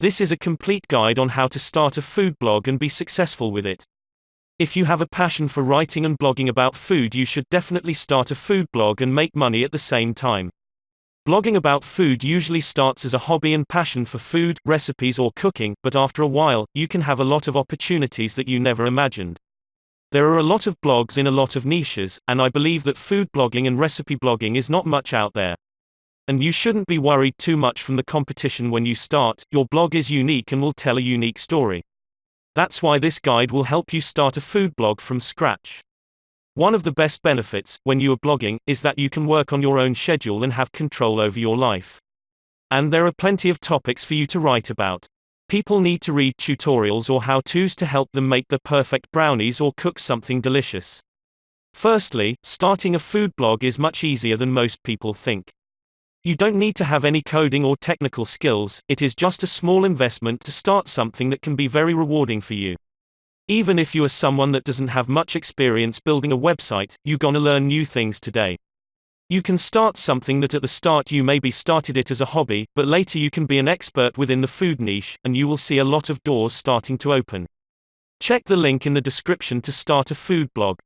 This is a complete guide on how to start a food blog and be successful with it. If you have a passion for writing and blogging about food, you should definitely start a food blog and make money at the same time. Blogging about food usually starts as a hobby and passion for food, recipes, or cooking, but after a while, you can have a lot of opportunities that you never imagined. There are a lot of blogs in a lot of niches, and I believe that food blogging and recipe blogging is not much out there. And you shouldn't be worried too much from the competition when you start. Your blog is unique and will tell a unique story. That's why this guide will help you start a food blog from scratch. One of the best benefits, when you are blogging, is that you can work on your own schedule and have control over your life. And there are plenty of topics for you to write about. People need to read tutorials or how-tos to help them make the perfect brownies or cook something delicious. Firstly, starting a food blog is much easier than most people think. You don't need to have any coding or technical skills, it is just a small investment to start something that can be very rewarding for you. Even if you are someone that doesn't have much experience building a website, you're gonna learn new things today. You can start something that at the start you maybe started it as a hobby, but later you can be an expert within the food niche, and you will see a lot of doors starting to open. Check the link in the description to start a food blog.